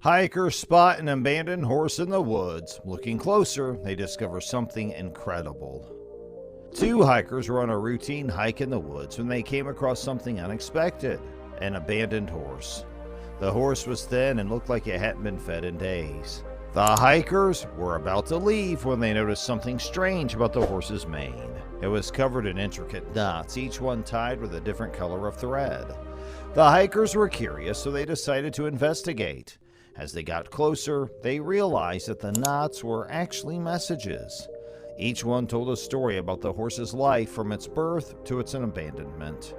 Hikers spot an abandoned horse in the woods. Looking closer, they discover something incredible. Two hikers were on a routine hike in the woods when they came across something unexpected: an abandoned horse. The horse was thin and looked like it hadn't been fed in days. The hikers were about to leave when they noticed something strange about the horse's mane. It was covered in intricate knots, each one tied with a different color of thread. The hikers were curious, so they decided to investigate. As they got closer, they realized that the knots were actually messages. Each one told a story about the horse's life from its birth to its abandonment.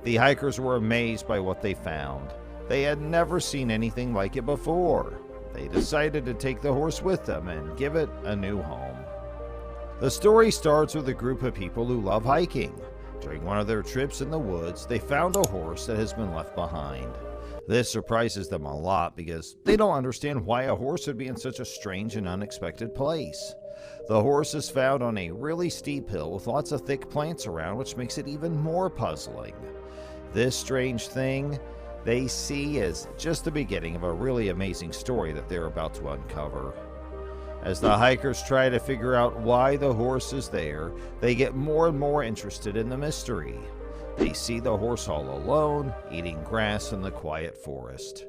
The hikers were amazed by what they found. They had never seen anything like it before. They decided to take the horse with them and give it a new home. The story starts with a group of people who love hiking. During one of their trips in the woods, they found a horse that has been left behind. This surprises them a lot because they don't understand why a horse would be in such a strange and unexpected place. The horse is found on a really steep hill with lots of thick plants around, which makes it even more puzzling. This strange thing they see as just the beginning of a really amazing story that they're about to uncover. As the hikers try to figure out why the horse is there, they get more and more interested in the mystery. They see the horse all alone, eating grass in the quiet forest.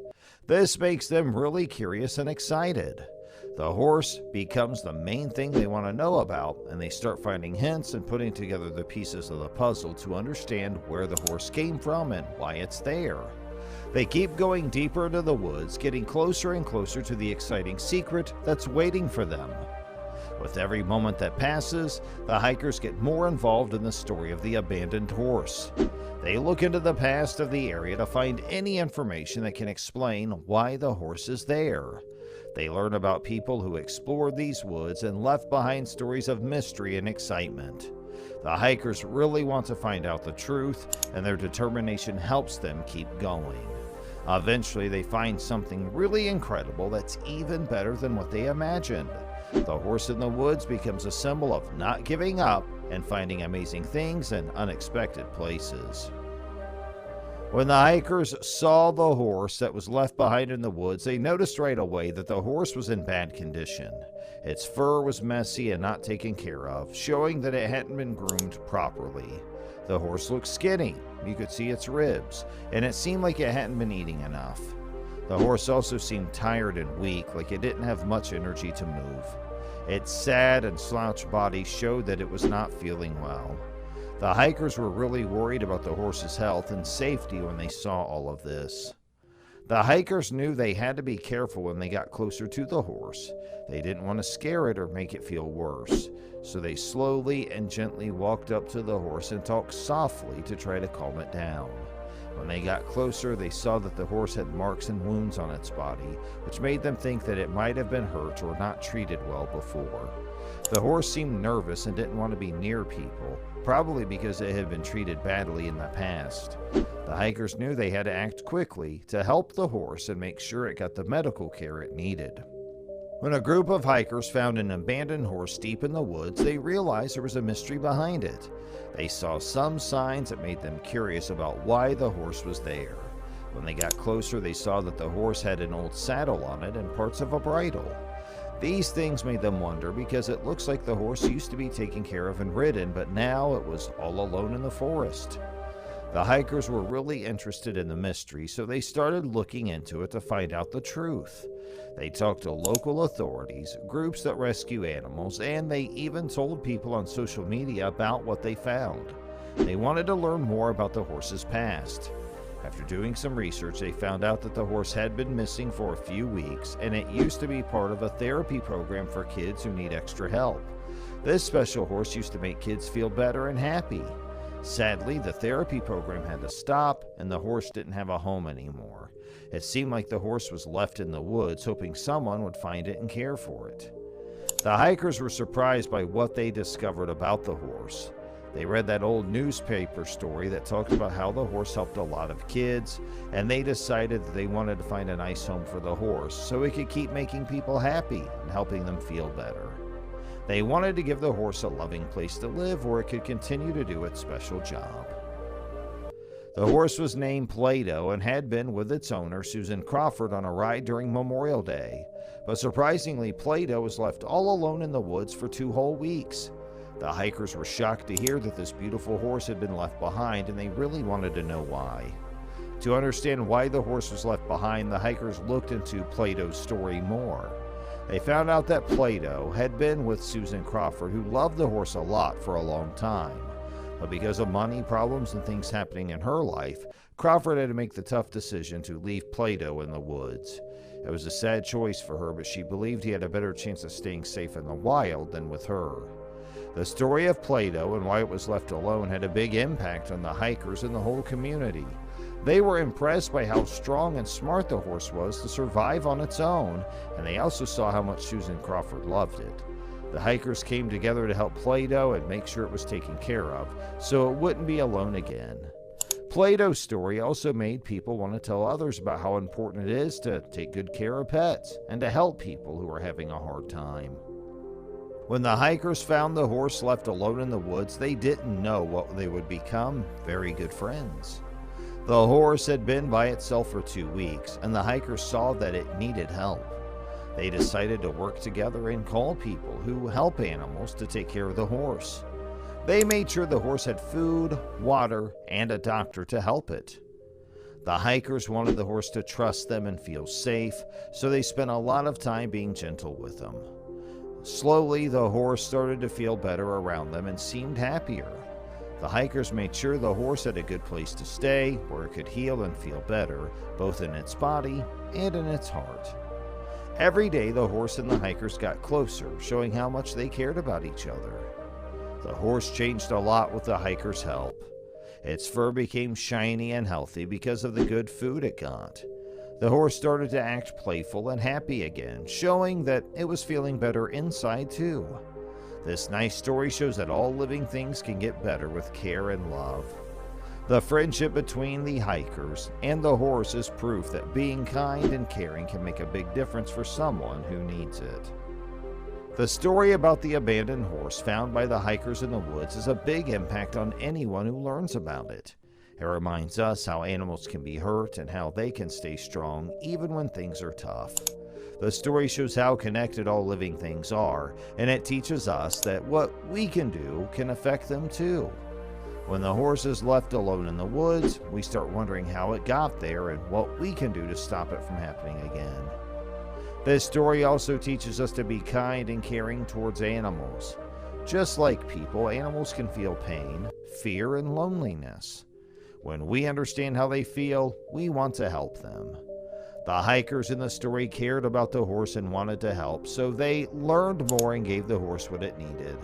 This makes them really curious and excited. The horse becomes the main thing they want to know about, and they start finding hints and putting together the pieces of the puzzle to understand where the horse came from and why it's there. They keep going deeper into the woods, getting closer and closer to the exciting secret that's waiting for them. With every moment that passes, the hikers get more involved in the story of the abandoned horse. They look into the past of the area to find any information that can explain why the horse is there. They learn about people who explored these woods and left behind stories of mystery and excitement. The hikers really want to find out the truth, and their determination helps them keep going. Eventually, they find something really incredible that's even better than what they imagined. The horse in the woods becomes a symbol of not giving up and finding amazing things in unexpected places. When the hikers saw the horse that was left behind in the woods, they noticed right away that the horse was in bad condition. Its fur was messy and not taken care of, showing that it hadn't been groomed properly. The horse looked skinny, you could see its ribs, and it seemed like it hadn't been eating enough. The horse also seemed tired and weak, like it didn't have much energy to move. Its sad and slouched body showed that it was not feeling well. The hikers were really worried about the horse's health and safety when they saw all of this. The hikers knew they had to be careful when they got closer to the horse. They didn't want to scare it or make it feel worse, so they slowly and gently walked up to the horse and talked softly to try to calm it down. When they got closer, they saw that the horse had marks and wounds on its body, which made them think that it might have been hurt or not treated well before. The horse seemed nervous and didn't want to be near people, probably because it had been treated badly in the past. The hikers knew they had to act quickly to help the horse and make sure it got the medical care it needed. When a group of hikers found an abandoned horse deep in the woods, they realized there was a mystery behind it. They saw some signs that made them curious about why the horse was there. When they got closer, they saw that the horse had an old saddle on it and parts of a bridle. These things made them wonder because it looks like the horse used to be taken care of and ridden, but now it was all alone in the forest. The hikers were really interested in the mystery, so they started looking into it to find out the truth. They talked to local authorities, groups that rescue animals, and they even told people on social media about what they found. They wanted to learn more about the horse's past. After doing some research, they found out that the horse had been missing for a few weeks, and it used to be part of a therapy program for kids who need extra help. This special horse used to make kids feel better and happy. Sadly, the therapy program had to stop, and the horse didn't have a home anymore. It seemed like the horse was left in the woods, hoping someone would find it and care for it. The hikers were surprised by what they discovered about the horse. They read that old newspaper story that talked about how the horse helped a lot of kids, and they decided that they wanted to find a nice home for the horse so it could keep making people happy and helping them feel better. They wanted to give the horse a loving place to live where it could continue to do its special job. The horse was named Plato and had been with its owner, Susan Crawford, on a ride during Memorial Day. But surprisingly, Plato was left all alone in the woods for 2 whole weeks. The hikers were shocked to hear that this beautiful horse had been left behind, and they really wanted to know why. To understand why the horse was left behind, the hikers looked into Plato's story more. They found out that Plato had been with Susan Crawford, who loved the horse a lot, for a long time. But because of money problems and things happening in her life, Crawford had to make the tough decision to leave Plato in the woods. It was a sad choice for her, but she believed he had a better chance of staying safe in the wild than with her. The story of Plato and why it was left alone had a big impact on the hikers and the whole community. They were impressed by how strong and smart the horse was to survive on its own, and they also saw how much Susan Crawford loved it. The hikers came together to help Plato and make sure it was taken care of, so it wouldn't be alone again. Plato's story also made people want to tell others about how important it is to take good care of pets and to help people who are having a hard time. When the hikers found the horse left alone in the woods, they didn't know what they would become: very good friends. The horse had been by itself for 2 weeks, and the hikers saw that it needed help. They decided to work together and call people who help animals to take care of the horse. They made sure the horse had food, water, and a doctor to help it. The hikers wanted the horse to trust them and feel safe, so they spent a lot of time being gentle with him. Slowly, the horse started to feel better around them and seemed happier. The hikers made sure the horse had a good place to stay, where it could heal and feel better, both in its body and in its heart. Every day, the horse and the hikers got closer, showing how much they cared about each other. The horse changed a lot with the hikers' help. Its fur became shiny and healthy because of the good food it got. The horse started to act playful and happy again, showing that it was feeling better inside too. This nice story shows that all living things can get better with care and love. The friendship between the hikers and the horse is proof that being kind and caring can make a big difference for someone who needs it. The story about the abandoned horse found by the hikers in the woods is a big impact on anyone who learns about it. It reminds us how animals can be hurt and how they can stay strong even when things are tough. The story shows how connected all living things are, and it teaches us that what we can do can affect them too. When the horse is left alone in the woods, we start wondering how it got there and what we can do to stop it from happening again. This story also teaches us to be kind and caring towards animals. Just like people, animals can feel pain, fear, and loneliness. When we understand how they feel, we want to help them. The hikers in the story cared about the horse and wanted to help, so they learned more and gave the horse what it needed.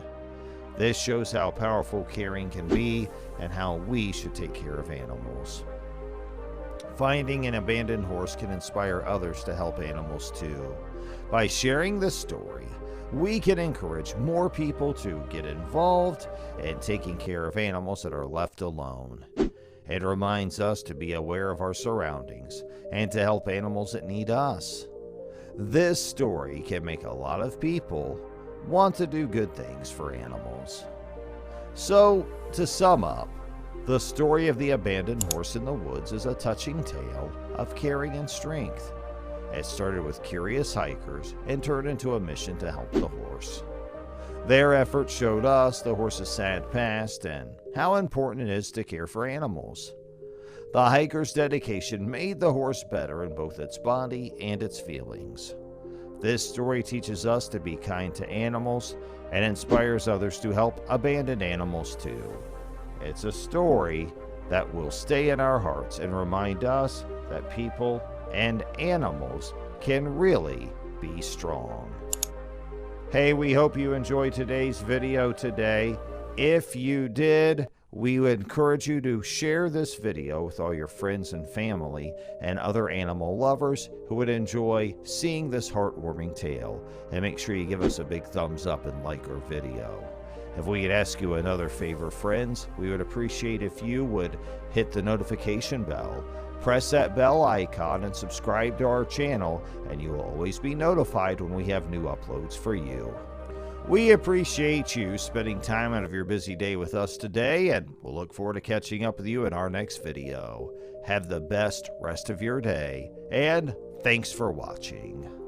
This shows how powerful caring can be and how we should take care of animals. Finding an abandoned horse can inspire others to help animals too. By sharing this story, we can encourage more people to get involved in taking care of animals that are left alone. It reminds us to be aware of our surroundings and to help animals that need us. This story can make a lot of people want to do good things for animals. So, to sum up, the story of the abandoned horse in the woods is a touching tale of caring and strength. It started with curious hikers and turned into a mission to help the horse. Their efforts showed us the horse's sad past and how important it is to care for animals. The hiker's dedication made the horse better in both its body and its feelings. This story teaches us to be kind to animals and inspires others to help abandoned animals too. It's a story that will stay in our hearts and remind us that people and animals can really be strong. Hey, we hope you enjoyed today's video today. If you did, we would encourage you to share this video with all your friends and family and other animal lovers who would enjoy seeing this heartwarming tale. And make sure you give us a big thumbs up and like our video. If we could ask you another favor, friends, we would appreciate if you would hit the notification bell, press that bell icon, and subscribe to our channel, and you will always be notified when we have new uploads for you. We appreciate you spending time out of your busy day with us today, and we'll look forward to catching up with you in our next video. Have the best rest of your day, and thanks for watching.